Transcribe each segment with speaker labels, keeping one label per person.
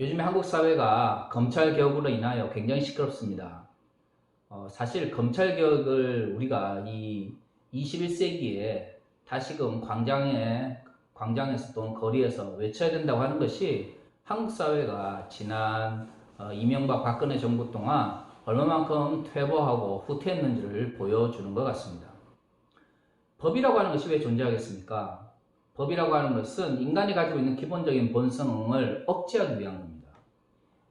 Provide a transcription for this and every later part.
Speaker 1: 요즘에 한국 사회가 검찰 개혁으로 인하여 굉장히 시끄럽습니다. 사실 검찰 개혁을 우리가 이 21세기에 다시금 광장에서 또는 거리에서 외쳐야 된다고 하는 것이 한국 사회가 지난 이명박 박근혜 정부 동안 얼마만큼 퇴보하고 후퇴했는지를 보여주는 것 같습니다. 법이라고 하는 것이 왜 존재하겠습니까? 법이라고 하는 것은 인간이 가지고 있는 기본적인 본성을 억제하기 위한 겁니다.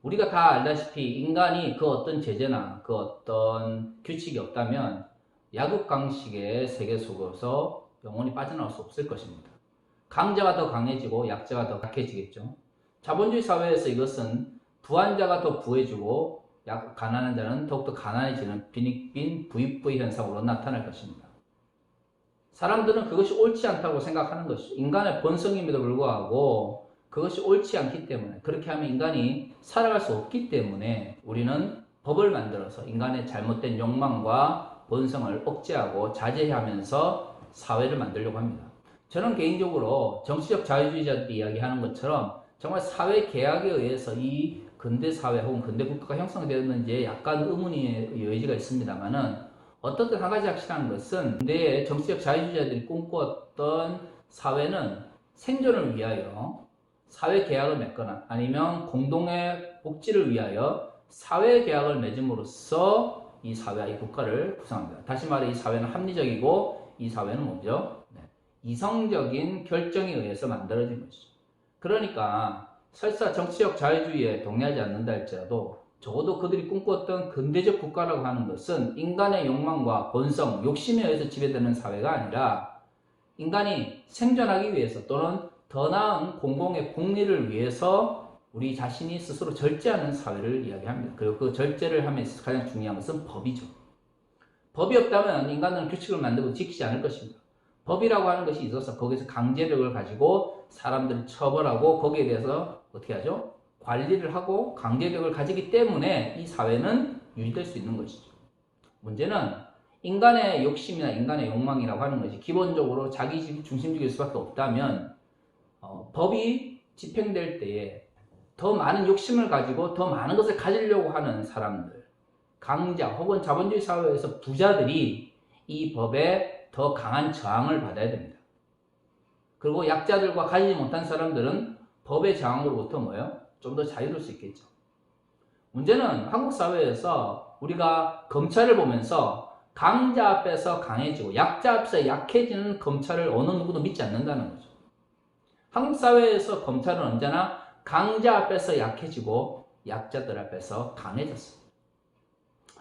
Speaker 1: 우리가 다 알다시피 인간이 그 어떤 제재나 그 어떤 규칙이 없다면 약육강식의 세계 속에서 영원히 빠져나올 수 없을 것입니다. 강자가 더 강해지고 약자가 더 약해지겠죠. 자본주의 사회에서 이것은 부한 자가 더 부해지고 가난한 자는 더욱더 가난해지는 빈익빈 부익부의 현상으로 나타날 것입니다. 사람들은 그것이 옳지 않다고 생각하는 것이죠. 인간의 본성임에도 불구하고 그것이 옳지 않기 때문에, 그렇게 하면 인간이 살아갈 수 없기 때문에 우리는 법을 만들어서 인간의 잘못된 욕망과 본성을 억제하고 자제하면서 사회를 만들려고 합니다. 저는 개인적으로 정치적 자유주의자들이 이야기하는 것처럼 정말 사회 계약에 의해서 이 근대 사회 혹은 근대 국가가 형성되었는지에 약간 의문의 여지가 있습니다만은, 어떻든 한 가지 확실한 것은 근대의 정치적 자유주의자들이 꿈꾸었던 사회는 생존을 위하여 사회 계약을 맺거나 아니면 공동의 복지를 위하여 사회 계약을 맺음으로써 이 사회와 이 국가를 구성합니다. 다시 말해 이 사회는 합리적이고 이 사회는 뭐죠? 이성적인 결정에 의해서 만들어진 것이죠. 그러니까 설사 정치적 자유주의에 동의하지 않는다 할지라도 적어도 그들이 꿈꾸었던 근대적 국가라고 하는 것은 인간의 욕망과 본성, 욕심에 의해서 지배되는 사회가 아니라 인간이 생존하기 위해서 또는 더 나은 공공의 복리를 위해서 우리 자신이 스스로 절제하는 사회를 이야기합니다. 그리고 그 절제를 함에 있어서 가장 중요한 것은 법이죠. 법이 없다면 인간은 규칙을 만들고 지키지 않을 것입니다. 법이라고 하는 것이 있어서 거기서 강제력을 가지고 사람들을 처벌하고 거기에 대해서 어떻게 하죠? 관리를 하고 강제력을 가지기 때문에 이 사회는 유지될 수 있는 것이죠. 문제는 인간의 욕심이나 인간의 욕망이라고 하는 것이 기본적으로 자기 중심적일 수밖에 없다면 법이 집행될 때에 더 많은 욕심을 가지고 더 많은 것을 가지려고 하는 사람들, 강자 혹은 자본주의 사회에서 부자들이 이 법에 더 강한 저항을 받아야 됩니다. 그리고 약자들과 가지지 못한 사람들은 법의 저항으로부터 뭐예요? 좀 더 자유로울 수 있겠죠. 문제는 한국 사회에서 우리가 검찰을 보면서 강자 앞에서 강해지고 약자 앞에서 약해지는 검찰을 어느 누구도 믿지 않는다는 거죠. 한국 사회에서 검찰은 언제나 강자 앞에서 약해지고 약자들 앞에서 강해졌습니다.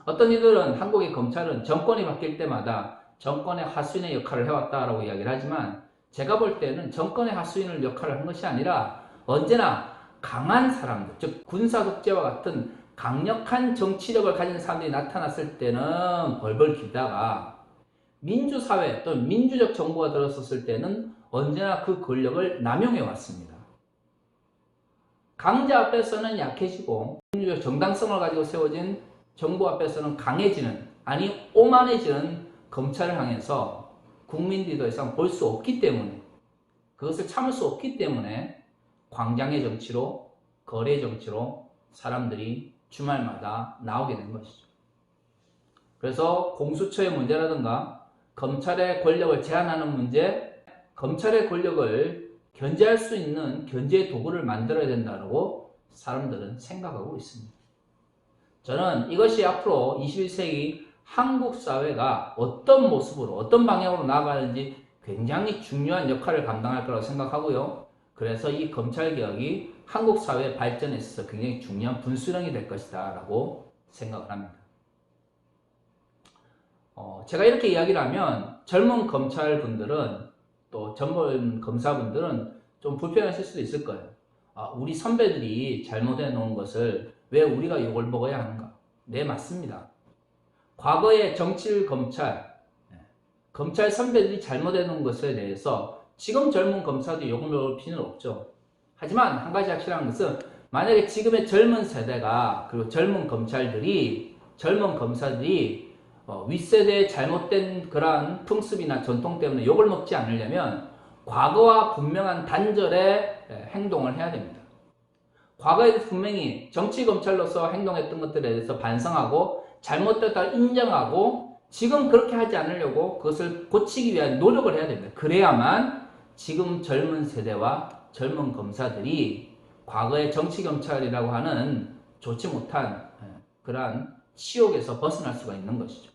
Speaker 1: 어떤 이들은 한국의 검찰은 정권이 바뀔 때마다 정권의 하수인의 역할을 해왔다라고 이야기를 하지만, 제가 볼 때는 정권의 하수인을 역할을 한 것이 아니라 언제나 강한 사람들, 즉 군사 독재와 같은 강력한 정치력을 가진 사람들이 나타났을 때는 벌벌 기다가 민주사회 또는 민주적 정부가 들어섰을 때는 언제나 그 권력을 남용해 왔습니다. 강자 앞에서는 약해지고 민주적 정당성을 가지고 세워진 정부 앞에서는 강해지는, 아니 오만해지는 검찰을 향해서 국민들이 더 이상 볼 수 없기 때문에, 그것을 참을 수 없기 때문에 광장의 정치로, 거리의 정치로 사람들이 주말마다 나오게 된 것이죠. 그래서 공수처의 문제라든가 검찰의 권력을 제한하는 문제, 검찰의 권력을 견제할 수 있는 견제의 도구를 만들어야 된다고 사람들은 생각하고 있습니다. 저는 이것이 앞으로 21세기 한국 사회가 어떤 모습으로, 어떤 방향으로 나아가는지 굉장히 중요한 역할을 감당할 거라고 생각하고요. 그래서 이 검찰개혁이 한국 사회 발전에 있어서 굉장히 중요한 분수령이 될 것이다 라고 생각을 합니다. 제가 이렇게 이야기를 하면 젊은 검찰분들은, 또 젊은 검사분들은 좀 불편하실 수도 있을 거예요. 우리 선배들이 잘못해 놓은 것을 왜 우리가 욕을 먹어야 하는가? 네, 맞습니다. 과거의 정치 검찰 선배들이 잘못해 놓은 것에 대해서 지금 젊은 검사도 욕을 먹을 필요는 없죠. 하지만 한 가지 확실한 것은, 만약에 지금의 젊은 세대가, 그리고 젊은 검사들이 윗세대의 잘못된 그러한 풍습이나 전통 때문에 욕을 먹지 않으려면 과거와 분명한 단절의 행동을 해야 됩니다. 과거에 분명히 정치검찰로서 행동했던 것들에 대해서 반성하고 잘못됐다 인정하고 지금 그렇게 하지 않으려고 그것을 고치기 위한 노력을 해야 됩니다. 그래야만 지금 젊은 세대와 젊은 검사들이 과거의 정치검찰이라고 하는 좋지 못한 그러한 치욕에서 벗어날 수가 있는 것이죠.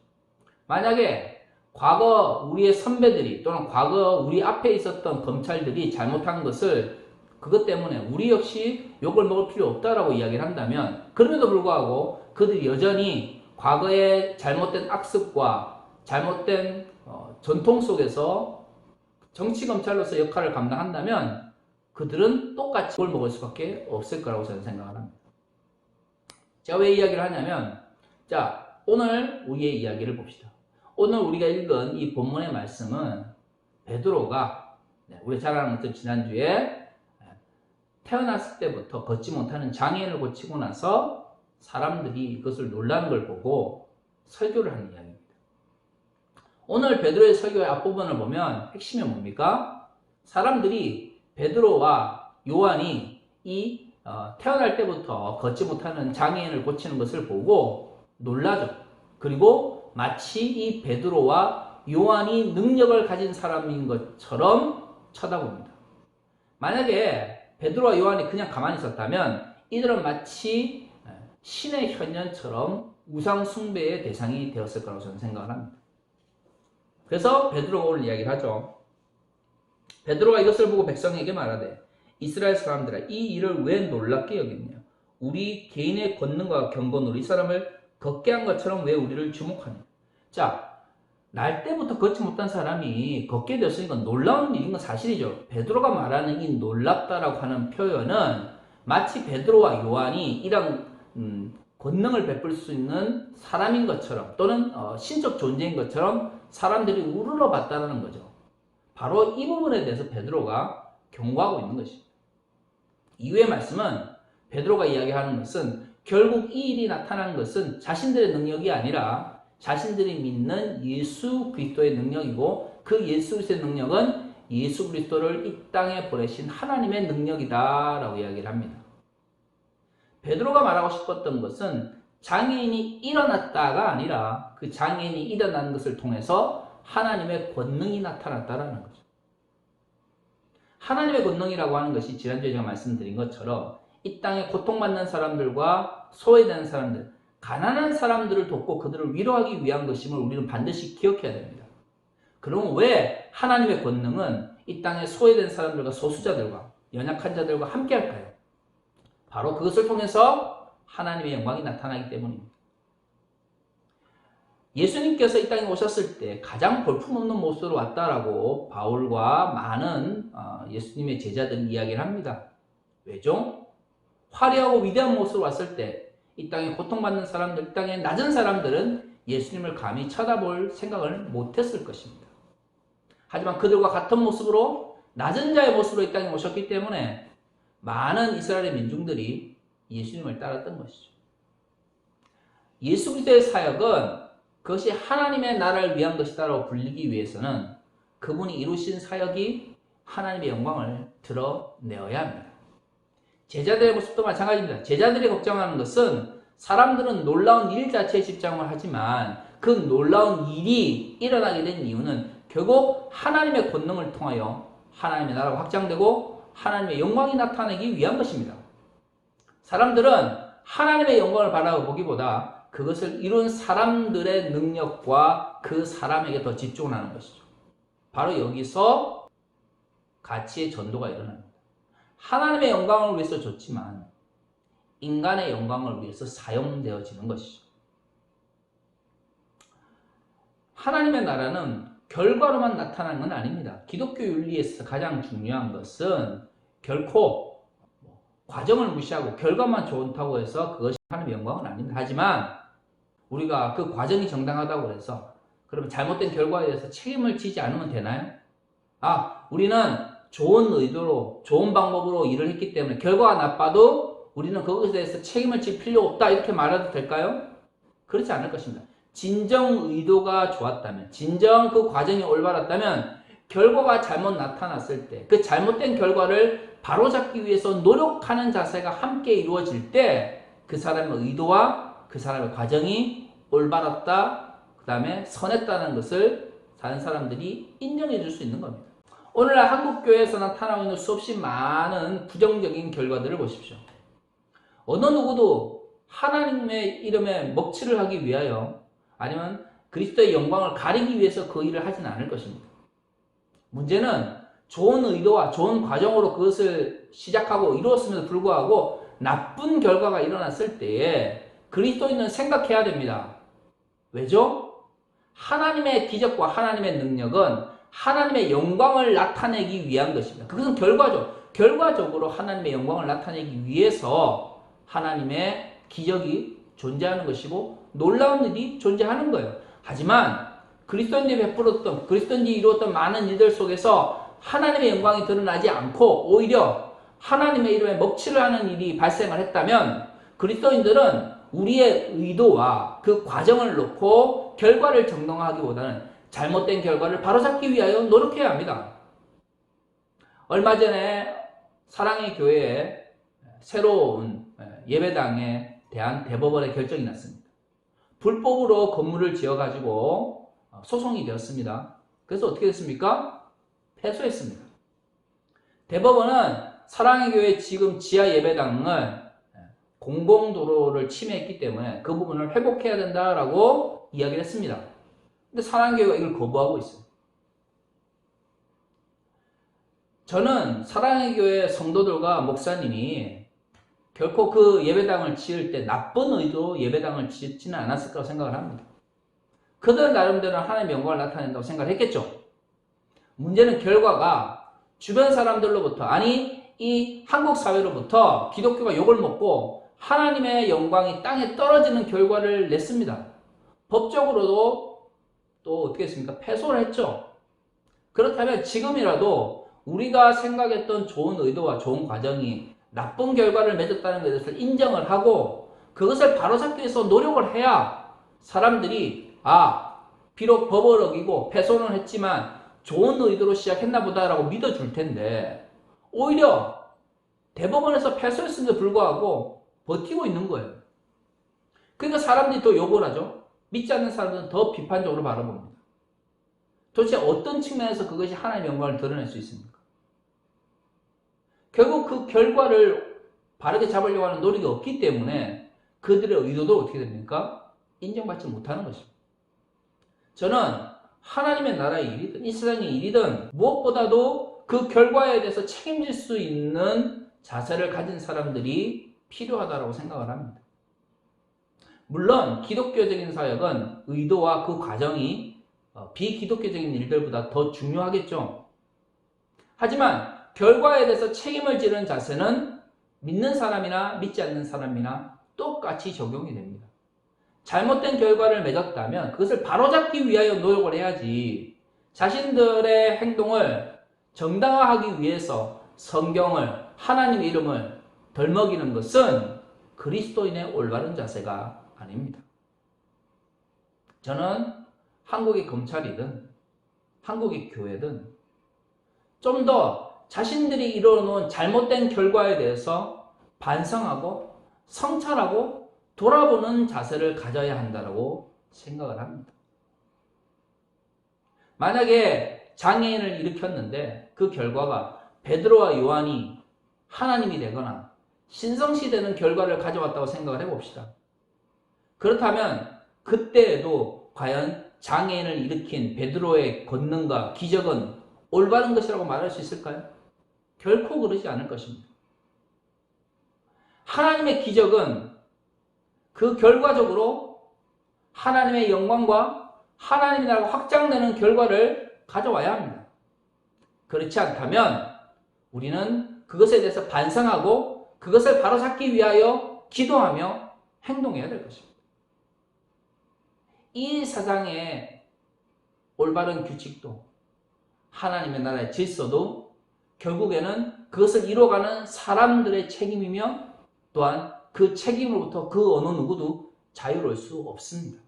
Speaker 1: 만약에 과거 우리의 선배들이 또는 과거 우리 앞에 있었던 검찰들이 잘못한 것을 그것 때문에 우리 역시 욕을 먹을 필요 없다라고 이야기를 한다면 그럼에도 불구하고 그들이 여전히 과거의 잘못된 악습과 잘못된 전통 속에서 정치검찰로서 역할을 감당한다면 그들은 똑같이 욕을 먹을 수밖에 없을 거라고 저는 생각을 합니다. 제가 왜 이야기를 하냐면 자, 오늘 우리의 이야기를 봅시다. 오늘 우리가 읽은 이 본문의 말씀은 베드로가 우리 잘 아는 것처럼 지난주에 태어났을 때부터 걷지 못하는 장애인을 고치고 나서 사람들이 이것을 놀라는 걸 보고 설교를 하는 이야기입니다. 오늘 베드로의 설교의 앞부분을 보면 핵심이 뭡니까? 사람들이 베드로와 요한이 이 태어날 때부터 걷지 못하는 장애인을 고치는 것을 보고 놀라죠. 그리고 마치 이 베드로와 요한이 능력을 가진 사람인 것처럼 쳐다봅니다. 만약에 베드로와 요한이 그냥 가만히 있었다면 이들은 마치 신의 현현처럼 우상 숭배의 대상이 되었을 거라고 저는 생각을 합니다. 그래서 베드로가 오늘 이야기를 하죠. 베드로가 이것을 보고 백성에게 말하되 이스라엘 사람들아 이 일을 왜 놀랍게 여기느냐 우리 개인의 권능과 경건으로 이 사람을 걷게 한 것처럼 왜 우리를 주목하느냐. 자, 날 때부터 걷지 못한 사람이 걷게 되었으니까 놀라운 일인 건 사실이죠. 베드로가 말하는 이 놀랍다라고 하는 표현은 마치 베드로와 요한이 이런 권능을 베풀 수 있는 사람인 것처럼 또는 신적 존재인 것처럼 사람들이 우러러 봤다는 거죠. 바로 이 부분에 대해서 베드로가 경고하고 있는 것입니다. 이후의 말씀은 베드로가 이야기하는 것은 결국 이 일이 나타난 것은 자신들의 능력이 아니라 자신들이 믿는 예수 그리스도의 능력이고 그 예수 그리스도의 능력은 예수 그리스도를 이 땅에 보내신 하나님의 능력이다 라고 이야기를 합니다. 베드로가 말하고 싶었던 것은 장애인이 일어났다가 아니라 그 장애인이 일어난 것을 통해서 하나님의 권능이 나타났다라는 거죠. 하나님의 권능이라고 하는 것이 지난주에 제가 말씀드린 것처럼 이 땅에 고통받는 사람들과 소외되는 사람들, 가난한 사람들을 돕고 그들을 위로하기 위한 것임을 우리는 반드시 기억해야 됩니다. 그럼 왜 하나님의 권능은 이 땅에 소외된 사람들과 소수자들과 연약한 자들과 함께 할까요? 바로 그것을 통해서 하나님의 영광이 나타나기 때문입니다. 예수님께서 이 땅에 오셨을 때 가장 볼품없는 모습으로 왔다라고 바울과 많은 예수님의 제자들이 이야기를 합니다. 왜죠? 화려하고 위대한 모습으로 왔을 때 이 땅에 고통받는 사람들, 이 땅에 낮은 사람들은 예수님을 감히 쳐다볼 생각을 못했을 것입니다. 하지만 그들과 같은 모습으로 낮은 자의 모습으로 이 땅에 오셨기 때문에 많은 이스라엘의 민중들이 예수님을 따랐던 것이죠. 예수 그리스도의 사역은 그것이 하나님의 나라를 위한 것이다라고 불리기 위해서는 그분이 이루신 사역이 하나님의 영광을 드러내어야 합니다. 제자들의 모습도 마찬가지입니다. 제자들이 걱정하는 것은 사람들은 놀라운 일 자체에 집중을 하지만 그 놀라운 일이 일어나게 된 이유는 결국 하나님의 권능을 통하여 하나님의 나라가 확장되고 하나님의 영광이 나타나기 위한 것입니다. 사람들은 하나님의 영광을 바라보기보다 그것을 이룬 사람들의 능력과 그 사람에게 더 집중을 하는 것이죠. 바로 여기서 가치의 전도가 일어납니다. 하나님의 영광을 위해서 좋지만 인간의 영광을 위해서 사용되어지는 것이죠. 하나님의 나라는 결과로만 나타나는 건 아닙니다. 기독교 윤리에서 가장 중요한 것은 결코 과정을 무시하고 결과만 좋다고 해서 그것이 하나님의 영광은 아닙니다. 하지만 우리가 그 과정이 정당하다고 해서 그러면 잘못된 결과에 대해서 책임을 지지 않으면 되나요? 우리는 좋은 의도로 좋은 방법으로 일을 했기 때문에 결과가 나빠도 우리는 그것에 대해서 책임을 질 필요 없다 이렇게 말해도 될까요? 그렇지 않을 것입니다. 진정 의도가 좋았다면 진정 그 과정이 올바랐다면 결과가 잘못 나타났을 때, 그 잘못된 결과를 바로잡기 위해서 노력하는 자세가 함께 이루어질 때 그 사람의 의도와 그 사람의 과정이 올바랐다, 그 다음에 선했다는 것을 다른 사람들이 인정해 줄 수 있는 겁니다. 오늘날 한국교회에서 나타나고 있는 수없이 많은 부정적인 결과들을 보십시오. 어느 누구도 하나님의 이름에 먹칠을 하기 위하여 아니면 그리스도의 영광을 가리기 위해서 그 일을 하지는 않을 것입니다. 문제는 좋은 의도와 좋은 과정으로 그것을 시작하고 이루었음에도 불구하고 나쁜 결과가 일어났을 때에 그리스도인은 생각해야 됩니다. 왜죠? 하나님의 기적과 하나님의 능력은 하나님의 영광을 나타내기 위한 것입니다. 그것은 결과죠. 결과적으로 하나님의 영광을 나타내기 위해서 하나님의 기적이 존재하는 것이고 놀라운 일이 존재하는 거예요. 하지만 그리스도인들이 베풀었던, 그리스도인들이 이루었던 많은 일들 속에서 하나님의 영광이 드러나지 않고 오히려 하나님의 이름에 먹칠을 하는 일이 발생을 했다면 그리스도인들은 우리의 의도와 그 과정을 놓고 결과를 정당화하기보다는 잘못된 결과를 바로잡기 위하여 노력해야 합니다. 얼마 전에 사랑의 교회에 새로운 예배당에 대한 대법원의 결정이 났습니다. 불법으로 건물을 지어가지고 소송이 되었습니다. 그래서 어떻게 됐습니까? 패소했습니다. 대법원은 사랑의 교회 지금 지하 예배당을 공공도로를 침해했기 때문에 그 부분을 회복해야 된다라고 이야기를 했습니다. 근데 사랑의 교회가 이걸 거부하고 있어요. 저는 사랑의 교회 성도들과 목사님이 결코 그 예배당을 지을 때 나쁜 의도로 예배당을 짓지는 않았을 거라고 생각을 합니다. 그들 나름대로 하나님의 영광을 나타낸다고 생각을 했겠죠. 문제는 결과가 주변 사람들로부터, 아니 이 한국 사회로부터 기독교가 욕을 먹고 하나님의 영광이 땅에 떨어지는 결과를 냈습니다. 법적으로도 또 어떻게 했습니까? 패소를 했죠. 그렇다면 지금이라도 우리가 생각했던 좋은 의도와 좋은 과정이 나쁜 결과를 맺었다는 것을 인정을 하고 그것을 바로잡기 위해서 노력을 해야 사람들이 비록 법을 어기고 패소는 했지만 좋은 의도로 시작했나 보다라고 믿어줄 텐데 오히려 대법원에서 패소했음에도 불구하고 버티고 있는 거예요. 그러니까 사람들이 더 욕을 하죠. 믿지 않는 사람들은 더 비판적으로 바라봅니다. 도대체 어떤 측면에서 그것이 하나님의 영광을 드러낼 수 있습니까? 결국 그 결과를 바르게 잡으려고 하는 노력이 없기 때문에 그들의 의도도 어떻게 됩니까? 인정받지 못하는 것입니다. 저는 하나님의 나라의 일이든 이 세상의 일이든 무엇보다도 그 결과에 대해서 책임질 수 있는 자세를 가진 사람들이 필요하다고 생각을 합니다. 물론 기독교적인 사역은 의도와 그 과정이 비기독교적인 일들보다 더 중요하겠죠. 하지만 결과에 대해서 책임을 지는 자세는 믿는 사람이나 믿지 않는 사람이나 똑같이 적용이 됩니다. 잘못된 결과를 맺었다면 그것을 바로잡기 위하여 노력을 해야지 자신들의 행동을 정당화하기 위해서 성경을, 하나님의 이름을 덜먹이는 것은 그리스도인의 올바른 자세가 아닙니다. 저는 한국의 검찰이든 한국의 교회든 좀 더 자신들이 이뤄놓은 잘못된 결과에 대해서 반성하고 성찰하고 돌아보는 자세를 가져야 한다고 생각을 합니다. 만약에 장애인을 일으켰는데 그 결과가 베드로와 요한이 하나님이 되거나 신성시되는 결과를 가져왔다고 생각을 해봅시다. 그렇다면 그때에도 과연 장애인을 일으킨 베드로의 권능과 기적은 올바른 것이라고 말할 수 있을까요? 결코 그러지 않을 것입니다. 하나님의 기적은 그 결과적으로 하나님의 영광과 하나님의 나라가 확장되는 결과를 가져와야 합니다. 그렇지 않다면 우리는 그것에 대해서 반성하고 그것을 바로잡기 위하여 기도하며 행동해야 될 것입니다. 이 세상의 올바른 규칙도 하나님의 나라의 질서도 결국에는 그것을 이루어가는 사람들의 책임이며 또한 그 책임으로부터 그 어느 누구도 자유로울 수 없습니다.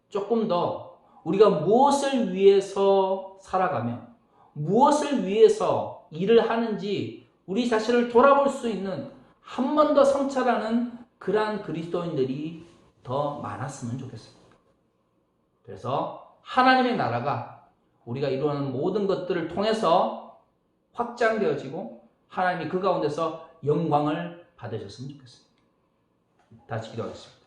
Speaker 1: 조금 더 우리가 무엇을 위해서 살아가며 무엇을 위해서 일을 하는지 우리 자신을 돌아볼 수 있는 한 번 더 성찰하는 그러한 그리스도인들이 더 많았으면 좋겠습니다. 그래서 하나님의 나라가 우리가 이루는 모든 것들을 통해서 확장되어지고 하나님이 그 가운데서 영광을 받으셨으면 좋겠습니다. 다시 기도하겠습니다.